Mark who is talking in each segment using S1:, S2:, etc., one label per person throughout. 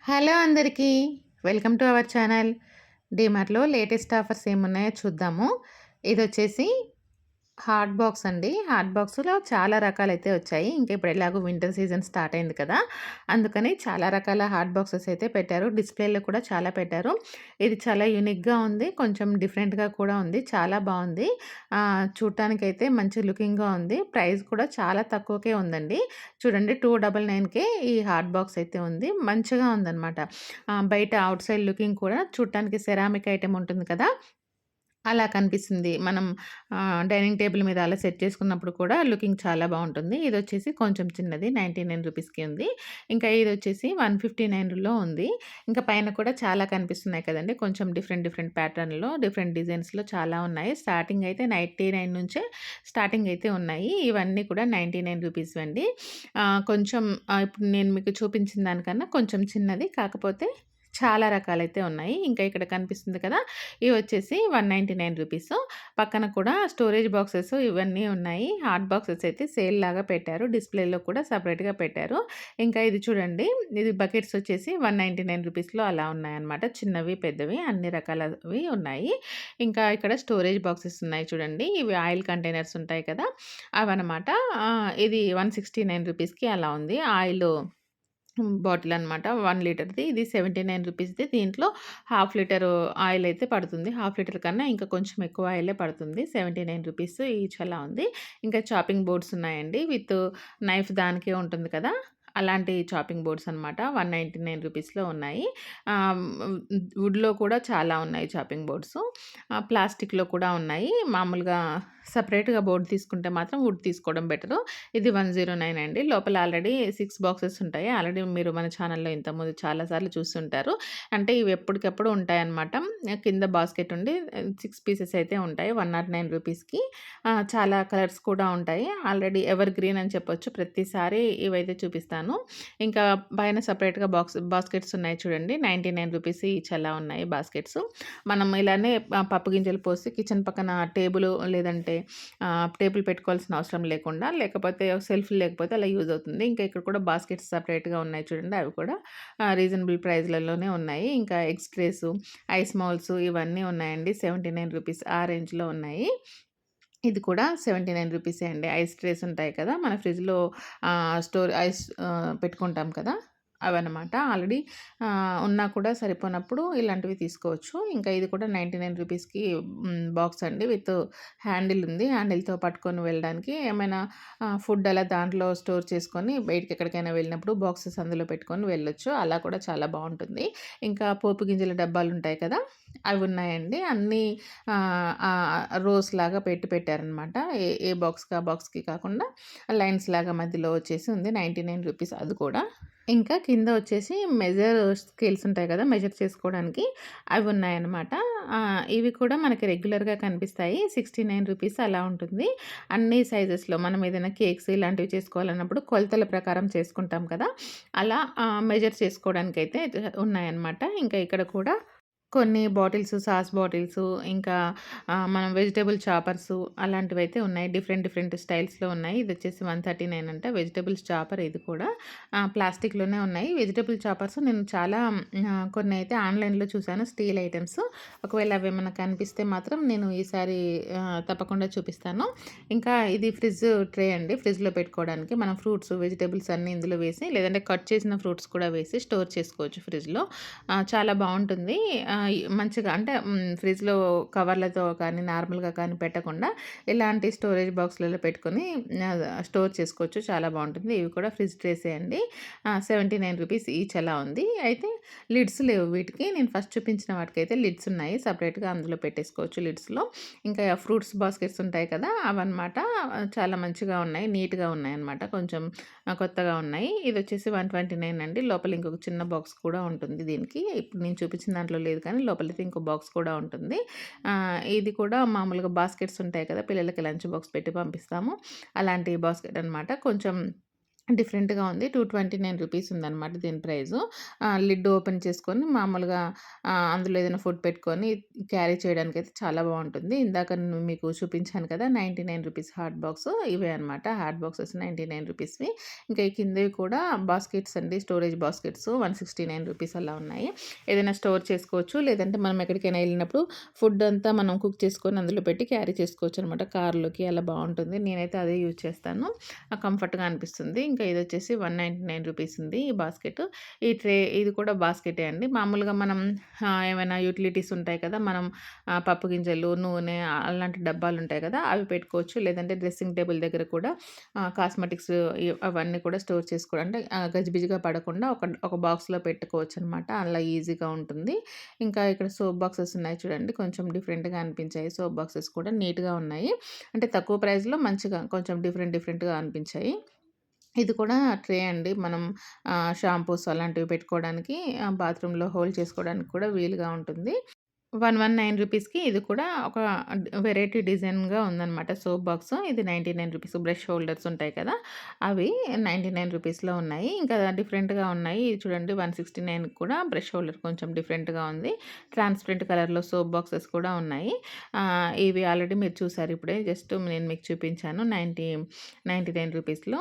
S1: Hello అందరికీ. Welcome to our channel. డీమార్ట్‌లో latest offers ఏమున్నాయో చూద్దాము. ఇదొచ్చేసి హాట్ బాక్స్ అండి. హాట్ బాక్స్‌లో చాలా రకాలైతే వచ్చాయి. ఇంక ఇప్పుడు ఎలాగో వింటర్ సీజన్ స్టార్ట్ అయింది కదా! అందుకని చాలా రకాల హాట్ బాక్సెస్ అయితే పెట్టారు. డిస్‌ప్లేలో కూడా చాలా పెట్టారు. ఇది చాలా యూనిక్‌గా ఉంది. కొంచెం డిఫరెంట్‌గా కూడా ఉంది. చాలా బావుంది. చూడటానికైతే మంచి లుకింగ్‌గా ఉంది. ప్రైస్ కూడా చాలా తక్కువకే ఉందండి. చూడండి 299కే ఈ హాట్ బాక్స్ అయితే ఉంది. మంచిగా ఉందనమాట. బయట ఔట్ సైడ్ లుకింగ్ కూడా చూడటానికి సెరామిక్ ఐటెమ్ ఉంటుంది కదా! అలా కనిపిస్తుంది. మనం డైనింగ్ టేబుల్ మీద అలా సెట్ చేసుకున్నప్పుడు కూడా లుకింగ్ చాలా బావుంటుంది. ఇదొచ్చేసి కొంచెం చిన్నది 99 రూపీస్‌కి ఉంది. ఇంకా ఇదొచ్చేసి 159లో ఉంది. ఇంకా పైన కూడా చాలా కనిపిస్తున్నాయి కదండీ! కొంచెం డిఫరెంట్ డిఫరెంట్ ప్యాటర్న్‌లో, డిఫరెంట్ డిజైన్స్‌లో చాలా ఉన్నాయి. స్టార్టింగ్ అయితే 99 నుంచే స్టార్టింగ్ అయితే ఉన్నాయి. ఇవన్నీ కూడా 99 రూపీస్‌వండి. కొంచెం ఇప్పుడు నేను మీకు చూపించిన దానికన్నా కొంచెం చిన్నది. కాకపోతే చాలా రకాలైతే ఉన్నాయి. ఇంకా ఇక్కడ కనిపిస్తుంది కదా! ఇవొచ్చేసి 199 రూపీసు. పక్కన కూడా స్టోరేజ్ బాక్సెస్ ఇవన్నీ ఉన్నాయి. హాట్ బాక్సెస్ అయితే సేల్ లాగా పెట్టారు. డిస్‌ప్లేలో కూడా సెపరేట్‌గా పెట్టారు. ఇంకా ఇది చూడండి. ఇది బకెట్స్ వచ్చేసి 199 రూపీస్‌లో అలా ఉన్నాయన్నమాట. చిన్నవి, పెద్దవి అన్ని రకాలవి ఉన్నాయి. ఇంకా ఇక్కడ స్టోరేజ్ బాక్సెస్ ఉన్నాయి చూడండి. ఇవి ఆయిల్ కంటైనర్స్ ఉంటాయి కదా! అవన్నమాట. ఇది 169 రూపీస్‌కి అలా ఉంది. బాటిలనమాట. 1 లీటర్‌ది. ఇది 79 రూపీస్‌ది. దీంట్లో హాఫ్ లీటరు ఆయిలయితే పడుతుంది. హాఫ్ లీటర్ కన్నా ఇంకా కొంచెం ఎక్కువ ఆయిలే పడుతుంది. 79 రూపీస్ ఈచ్ అలా ఉంది. ఇంకా చాపింగ్ బోర్డ్స్ ఉన్నాయండి. విత్ నైఫ్ దానికే ఉంటుంది కదా! అలాంటి చాపింగ్ బోర్డ్స్ అనమాట. 199 రూపీస్‌లో ఉన్నాయి. వుడ్‌లో కూడా చాలా ఉన్నాయి చాపింగ్ బోర్డ్సు. ప్లాస్టిక్‌లో కూడా ఉన్నాయి. మామూలుగా సెపరేట్‌గా బోర్డ్ తీసుకుంటే మాత్రం వుడ్ తీసుకోవడం బెటరు. ఇది 109 అండి. లోపల ఆల్రెడీ 6 బాక్సెస్ ఉంటాయి. ఆల్రెడీ మీరు మన ఛానల్‌లో ఇంతకుముందు చాలా సార్లు చూసుంటారు. అంటే ఇవి ఎప్పటికెప్పుడు ఉంటాయన్నమాట. కింద బాస్కెట్ ఉండి 6 పీసెస్ అయితే ఉంటాయి. 109 రూపీస్‌కి. చాలా కలర్స్ కూడా ఉంటాయి. ఆల్రెడీ ఎవర్ గ్రీన్ అని చెప్పొచ్చు. ప్రతిసారి ఇవైతే చూపిస్తాను. ఇంకా పైన సెపరేట్‌గా బాస్కెట్స్ ఉన్నాయి చూడండి. 99 రూపీస్ ఈచ్ అలా ఉన్నాయి బాస్కెట్స్. మనం ఇలానే పప్పు గింజలు పోసి కిచెన్ పక్కన లేదంటే టేబుల్ పెట్టుకోవాల్సిన అవసరం లేకుండా, లేకపోతే సెల్ఫ్ లేకపోతే అలా యూజ్ అవుతుంది. ఇంకా ఇక్కడ కూడా బాస్కెట్స్ సెపరేట్‌గా ఉన్నాయి చూడండి. అవి కూడా రీజనబుల్ ప్రైస్‌లలోనే ఉన్నాయి. ఇంకా ఎగ్స్ ట్రేసు, ఐస్ మౌల్స్ ఇవన్నీ ఉన్నాయండి. 79 రూపీస్ ఆ రేంజ్‌లో ఉన్నాయి. ఇది కూడా 79 రూపీసే అండి. ఐస్ ట్రేస్ ఉంటాయి కదా! మన ఫ్రిడ్జ్‌లో ఐస్ పెట్టుకుంటాం కదా! అవన్నమాట. ఆల్రెడీ ఉన్నా కూడా సరిపోనప్పుడు ఇలాంటివి తీసుకోవచ్చు. ఇంకా ఇది కూడా 99 రూపీస్‌కి బాక్స్ అండి. విత్ హ్యాండిల్ ఉంది. హ్యాండిల్‌తో పట్టుకొని వెళ్ళడానికి ఏమైనా ఫుడ్ అలా దాంట్లో స్టోర్ చేసుకొని బయటికి ఎక్కడికైనా వెళ్ళినప్పుడు బాక్సెస్ అందులో పెట్టుకొని వెళ్ళొచ్చు. అలా కూడా చాలా బావుంటుంది. ఇంకా పోపు గింజల డబ్బాలుంటాయి కదా! అవి ఉన్నాయండి. అన్నీ రోస్ లాగా పెట్టారనమాట. ఏ బాక్స్‌కి ఆ బాక్స్‌కి కాకుండా లైన్స్ లాగా మధ్యలో వచ్చేసి ఉంది. 99 రూపీస్ అది కూడా. ఇంకా కింద వచ్చేసి స్కేల్స్ ఉంటాయి కదా! మెజర్ చేసుకోవడానికి అవి ఉన్నాయన్నమాట. ఇవి కూడా మనకి రెగ్యులర్‌గా కనిపిస్తాయి. 69 రూపీస్ అలా ఉంటుంది. అన్ని సైజెస్‌లో మనం ఏదైనా కేక్స్ ఇలాంటివి చేసుకోవాలన్నప్పుడు కొలతల ప్రకారం చేసుకుంటాం కదా! అలా మెజర్ చేసుకోవడానికైతే ఉన్నాయన్నమాట. ఇంకా ఇక్కడ కూడా కొన్ని బాటిల్స్, సాస్ బాటిల్సు, ఇంకా మనం వెజిటబుల్ చాపర్సు అలాంటివైతే ఉన్నాయి. డిఫరెంట్ డిఫరెంట్ స్టైల్స్‌లో ఉన్నాయి. ఇదొచ్చేసి 139 అంట. వెజిటబుల్స్ చాపర్ ఇది కూడా. ప్లాస్టిక్‌లోనే ఉన్నాయి. వెజిటబుల్ చాపర్స్ నేను చాలా కొన్నైతే ఆన్‌లైన్‌లో చూసాను స్టీల్ ఐటెమ్స్. ఒకవేళ అవేమన్నా కనిపిస్తే మాత్రం నేను ఈసారి తప్పకుండా చూపిస్తాను. ఇంకా ఇది ఫ్రిడ్జ్ ట్రే అండి. ఫ్రిడ్జ్‌లో పెట్టుకోవడానికి మనం ఫ్రూట్స్, వెజిటబుల్స్ అన్నీ ఇందులో వేసి లేదంటే కట్ చేసిన ఫ్రూట్స్ కూడా వేసి స్టోర్ చేసుకోవచ్చు ఫ్రిడ్జ్‌లో. చాలా బావుంటుంది. మంచిగా అంటే ఫ్రిడ్జ్‌లో కవర్లతో కానీ, నార్మల్‌గా కానీ పెట్టకుండా ఇలాంటి స్టోరేజ్ బాక్స్‌లలో పెట్టుకొని స్టోర్ చేసుకోవచ్చు. చాలా బావుంటుంది. ఇవి కూడా ఫ్రిడ్జ్ ట్రేసే అండి. 79 రూపీస్ ఈచ్ అలా ఉంది. అయితే లిడ్స్ లేవు వీటికి. నేను ఫస్ట్ చూపించిన వాటికైతే లిడ్స్ ఉన్నాయి. సెపరేట్‌గా అందులో పెట్టేసుకోవచ్చు లిడ్స్‌లో. ఇంకా ఫ్రూట్స్ బాస్కెట్స్ ఉంటాయి కదా! అవన్నమాట. చాలా మంచిగా ఉన్నాయి. నీట్‌గా ఉన్నాయన్నమాట. కొంచెం కొత్తగా ఉన్నాయి. ఇదొచ్చేసి 129 అండి. లోపల ఇంకొక చిన్న బాక్స్ కూడా ఉంటుంది దీనికి. ఇప్పుడు నేను చూపించిన దాంట్లో లేదు కానీ లోపలైతే ఇంకో బాక్స్ కూడా ఉంటుంది. ఇది కూడా మామూలుగా బాస్కెట్స్ ఉంటాయి కదా! పిల్లలకి లంచ్ బాక్స్ పెట్టి పంపిస్తాము. అలాంటి బాస్కెట్ అనమాట. కొంచెం డిఫరెంట్‌గా ఉంది. 229 రూపీస్ ఉందనమాట దీని ప్రైజు. లిడ్ ఓపెన్ చేసుకొని మామూలుగా అందులో ఏదైనా ఫుడ్ పెట్టుకొని క్యారీ చేయడానికైతే చాలా బావుంటుంది. ఇందాక నేను మీకు చూపించాను కదా! 99 రూపీస్ హాట్ బాక్స్ ఇవే అనమాట. Hot boxes 99 రూపీస్‌వి. ఇంకా ఈ కిందవి కూడా బాస్కెట్స్ అండి. స్టోరేజ్ బాస్కెట్స్ 169 రూపీస్ అలా ఉన్నాయి. ఏదైనా స్టోర్ చేసుకోవచ్చు. లేదంటే మనం ఎక్కడికైనా ఎళ్ళినప్పుడు ఫుడ్ అంతా మనం కుక్ చేసుకొని అందులో పెట్టి క్యారీ చేసుకోవచ్చనమాట. కార్‌లోకి అలా బావుంటుంది. నేనైతే అదే యూజ్ చేస్తాను. కంఫర్ట్‌గా అనిపిస్తుంది. ఇంకా ఇదొచ్చేసి 199 రూపీస్ ఉంది ఈ బాస్కెట్. ఈ ట్రే ఇది కూడా బాస్కెటే అండి. మామూలుగా మనం ఏమైనా యుటిలిటీస్ ఉంటాయి కదా! మనం పప్పు గింజలు, నూనె అలాంటి డబ్బాలుంటాయి కదా! అవి పెట్టుకోవచ్చు. లేదంటే డ్రెస్సింగ్ టేబుల్ దగ్గర కూడా కాస్మెటిక్స్ అవన్నీ కూడా స్టోర్ చేసుకోవడం అంటే గజిబిజిగా పడకుండా ఒక బాక్స్‌లో పెట్టుకోవచ్చనమాట. అలా ఈజీగా ఉంటుంది. ఇంకా ఇక్కడ సోప్ బాక్సెస్ ఉన్నాయి చూడండి. కొంచెం డిఫరెంట్‌గా అనిపించాయి. సోప్ బాక్సెస్ కూడా నీట్‌గా ఉన్నాయి. అంటే తక్కువ ప్రైస్‌లో మంచిగా కొంచెం డిఫరెంట్‌గా అనిపించాయి. ఇది కూడా ట్రే అండి. మనం షాంపూస్ అలాంటివి పెట్టుకోవడానికి బాత్రూమ్‌లో హోల్డ్ చేసుకోవడానికి కూడా వీలుగా ఉంటుంది. 119 రూపీస్‌కి ఇది కూడా ఒక వెరైటీ డిజైన్‌గా ఉందనమాట సోప్ బాక్స్. ఇది 99 రూపీస్ బ్రష్ హోల్డర్స్ ఉంటాయి కదా! అవి 99 రూపీస్‌లో ఉన్నాయి. ఇంకా డిఫరెంట్‌గా ఉన్నాయి. ఇది చూడండి 169 కూడా బ్రష్ హోల్డర్ కొంచెం డిఫరెంట్‌గా ఉంది. ట్రాన్స్‌పరెంట్ కలర్‌లో సోప్ బాక్సెస్ కూడా ఉన్నాయి. ఇవి ఆల్రెడీ మీరు చూసారు ఇప్పుడే. జస్ట్ నేను మీకు చూపించాను. 99 రూపీస్‌లో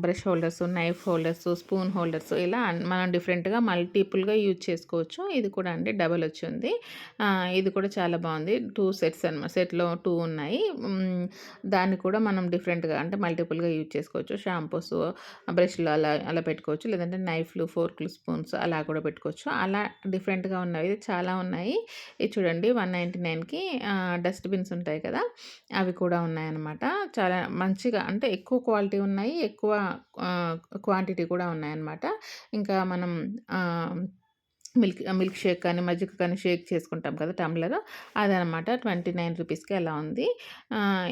S1: brush holders, knife holders, spoon holders ఇలా మనం డిఫరెంట్‌గా మల్టిపుల్‌గా యూజ్ చేసుకోవచ్చు. ఇది కూడా అండి డబల్ వచ్చుంది. ఇది కూడా చాలా బావుంది. 2 సెట్స్ అనమాట. సెట్‌లో 2 ఉన్నాయి. దాన్ని కూడా మనం డిఫరెంట్‌గా అంటే మల్టిపుల్‌గా యూజ్ చేసుకోవచ్చు. షాంపూస్, బ్రష్‌లు అలా అలా పెట్టుకోవచ్చు. లేదంటే నైఫ్‌లు, ఫోర్క్‌లు, స్పూన్స్ అలా కూడా పెట్టుకోవచ్చు. అలా డిఫరెంట్‌గా ఉన్నవి చాలా ఉన్నాయి. ఇది చూడండి 199కి డస్ట్ బిన్స్ ఉంటాయి కదా! అవి కూడా ఉన్నాయన్నమాట. చాలా మంచిగా అంటే ఎక్కువ క్వాలిటీ ఉన్నాయి. ఎక్కువ ఆహ్, క్వాంటిటీ కూడా ఉన్నాయన్నమాట. ఇంకా మనం ఆహ్ మిల్క్ షేక్ కానీ, మజ్జిగ కానీ షేక్ చేసుకుంటాం కదా! టంబ్లర్ అదనమాట 29 రూపీస్‌కి అలా ఉంది.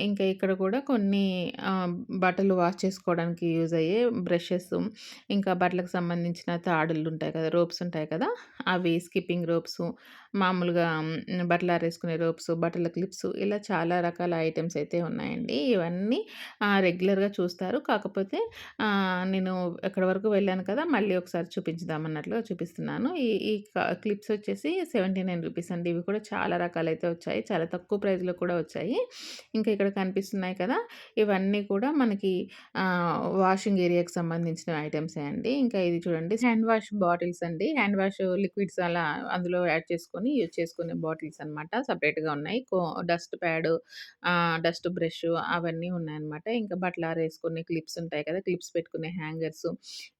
S1: ఇంకా ఇక్కడ కూడా కొన్ని బట్టలు వాష్ చేసుకోవడానికి యూజ్ అయ్యే బ్రషెస్, ఇంకా బట్టలకు సంబంధించిన తాడులుంటాయి కదా! రోప్స్ ఉంటాయి కదా! అవి స్కిప్పింగ్ రోప్సు, మామూలుగా బట్టలారేసుకునే రోప్స్, బట్టల క్లిప్స్ ఇలా చాలా రకాల ఐటెమ్స్ అయితే ఉన్నాయండి. ఇవన్నీ రెగ్యులర్‌గా చూస్తారు. కాకపోతే నేను ఎక్కడి వరకు వెళ్ళాను కదా! మళ్ళీ ఒకసారి చూపించుదామన్నట్లుగా చూపిస్తున్నాను. ఈ ఈ క్లిప్స్ వచ్చేసి 79 రూపీస్ అండి. ఇవి కూడా చాలా రకాలైతే వచ్చాయి. చాలా తక్కువ ప్రైస్‌లో కూడా వచ్చాయి. ఇంకా ఇక్కడ కనిపిస్తున్నాయి కదా! ఇవన్నీ కూడా మనకి వాషింగ్ ఏరియాకి సంబంధించిన ఐటెమ్సే అండి. ఇంకా ఇది చూడండి హ్యాండ్ వాష్ బాటిల్స్ అండి. హ్యాండ్ వాష్ లిక్విడ్స్ అలా అందులో యాడ్ చేసుకొని యూజ్ చేసుకునే బాటిల్స్ అనమాట. సెపరేట్‌గా ఉన్నాయి. డస్ట్ ప్యాడ్, డస్ట్ బ్రష్ అవన్నీ ఉన్నాయన్నమాట. ఇంకా బట్టలారేసుకునే క్లిప్స్ ఉంటాయి కదా! క్లిప్స్ పెట్టుకునే హ్యాంగర్స్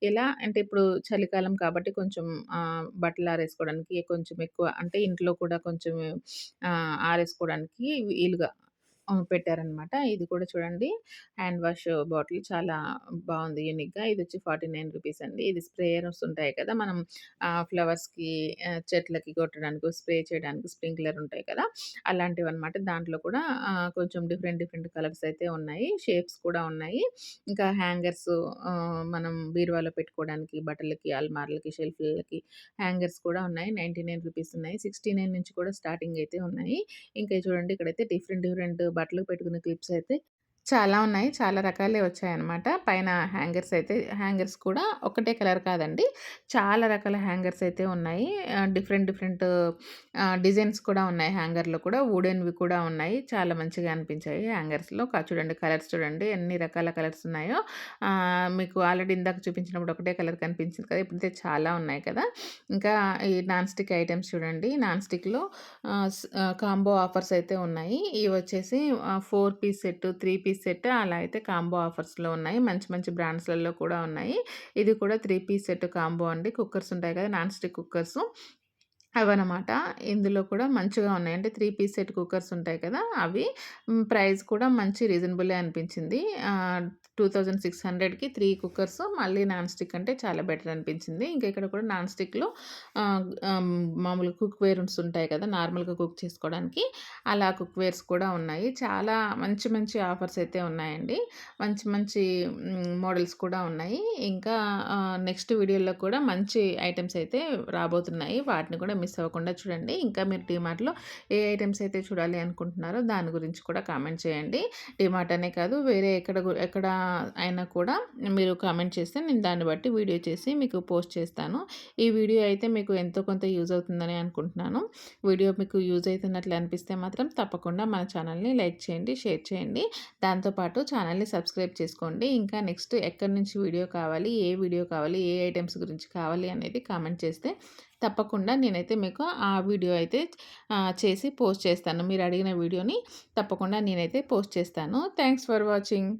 S1: ఇలా అంటే ఇప్పుడు చలికాలం కాబట్టి కొంచెం బట్టలారేసుకోవడానికి కొంచెం ఎక్కువ అంటే ఇంట్లో కూడా కొంచెం ఆరేసుకోవడానికి వీలుగా పెట్టారనమాట. ఇది కూడా చూడండి హ్యాండ్ వాష్ బాటిల్ చాలా బావుంది యూనిక్‌గా. ఇదొచ్చి 49 రూపీస్ అండి. ఇది స్ప్రేయర్స్ ఉంటాయి కదా! మనం ఫ్లవర్స్‌కి చెట్లకి కొట్టడానికి, స్ప్రే చేయడానికి స్ప్రింక్లర్ ఉంటాయి కదా! అలాంటివన్నమాట. దాంట్లో కూడా కొంచెం డిఫరెంట్ కలర్స్ అయితే ఉన్నాయి. షేప్స్ కూడా ఉన్నాయి. ఇంకా హ్యాంగర్స్ మనం బీరువాలో పెట్టుకోవడానికి బట్టలకి, అల్మారాలకి, షెల్ఫ్‌లకి హ్యాంగర్స్ కూడా ఉన్నాయి. 99 రూపీస్ ఉన్నాయి. 69 నుంచి కూడా స్టార్టింగ్ అయితే ఉన్నాయి. ఇంకా చూడండి ఇక్కడైతే డిఫరెంట్ బట్టలకు పెట్టుకునే క్లిప్స్ అయితే చాలా ఉన్నాయి. చాలా రకాలే వచ్చాయన్నమాట. పైన హ్యాంగర్స్ కూడా ఒకటే కలర్ కాదండి. చాలా రకాల హ్యాంగర్స్ అయితే ఉన్నాయి. డిఫరెంట్ డిజైన్స్ కూడా ఉన్నాయి హ్యాంగర్‌లో కూడా. వుడెన్‌వి కూడా ఉన్నాయి. చాలా మంచిగా అనిపించాయి హ్యాంగర్స్‌లో. చూడండి కలర్స్ చూడండి ఎన్ని రకాల కలర్స్ ఉన్నాయో. మీకు ఆల్రెడీ ఇందాక చూపించినప్పుడు ఒకటే కలర్ కనిపించింది కదా! ఇప్పుడైతే చాలా ఉన్నాయి కదా! ఇంకా ఈ నాన్ స్టిక్ ఐటెమ్స్ చూడండి. నాన్ స్టిక్‌లో కాంబో ఆఫర్స్ అయితే ఉన్నాయి. ఇవొచ్చేసి 4 పీస్ సెట్, 3 పీస్ సెట్ అలా అయితే కాంబో ఆఫర్స్‌లో ఉన్నాయి. మంచి మంచి బ్రాండ్స్‌లలో కూడా ఉన్నాయి. ఇది కూడా 3 పీస్ సెట్ కాంబో అండి. కుక్కర్స్ ఉంటాయి కదా! నాన్ స్టిక్ కుక్కర్స్ అవనమాట. ఇందులో కూడా మంచిగా ఉన్నాయి. అంటే 3 పీస్ సెట్ కుక్కర్స్ ఉంటాయి కదా! అవి ప్రైస్ కూడా మంచి రీజనబులే అనిపించింది. 2600కి 3 కుక్కర్స్ మళ్ళీ నాన్ స్టిక్ అంటే చాలా బెటర్ అనిపించింది. ఇంకా ఇక్కడ కూడా నాన్ స్టిక్‌లో ఆహ్, ఆహ్, మామూలుగా కుక్‌వేర్స్ ఉంటాయి కదా! నార్మల్‌గా కుక్ చేసుకోవడానికి. అలా కుక్‌వేర్స్ కూడా ఉన్నాయి. చాలా మంచి ఆఫర్స్ అయితే ఉన్నాయండి. మంచి మోడల్స్ కూడా ఉన్నాయి. ఇంకా నెక్స్ట్ వీడియోలో కూడా మంచి ఐటెమ్స్ అయితే రాబోతున్నాయి. వాటిని కూడా మిస్ అవ్వకుండా చూడండి. ఇంకా మీరు డీమార్ట్‌లో ఏ ఐటెమ్స్ అయితే చూడాలి అనుకుంటున్నారో దాని గురించి కూడా కామెంట్ చేయండి. డీమార్ట్ అనే కాదు వేరే ఎక్కడ అయినా కూడా మీరు కామెంట్ చేస్తే నేను దాన్ని బట్టి వీడియో చేసి మీకు పోస్ట్ చేస్తాను. ఈ వీడియో అయితే మీకు ఎంతో కొంత యూజ్ అవుతుందని అనుకుంటున్నాను. వీడియో మీకు యూజ్ అవుతున్నట్లు అనిపిస్తే మాత్రం తప్పకుండా మన ఛానల్‌ని లైక్ చేయండి, షేర్ చేయండి. దాంతో పాటు ఛానల్‌ని సబ్స్క్రైబ్ చేసుకోండి. ఇంకా నెక్స్ట్ ఎక్కడి నుంచి వీడియో కావాలి, ఏ వీడియో కావాలి, ఏ ఐటెమ్స్ గురించి కావాలి అనేది కామెంట్ చేస్తే తప్పకుండా నేనైతే మీకు ఆ వీడియో అయితే చేసి పోస్ట్ చేస్తాను. మీరు అడిగిన వీడియోని తప్పకుండా నేనైతే పోస్ట్ చేస్తాను. Thanks for watching.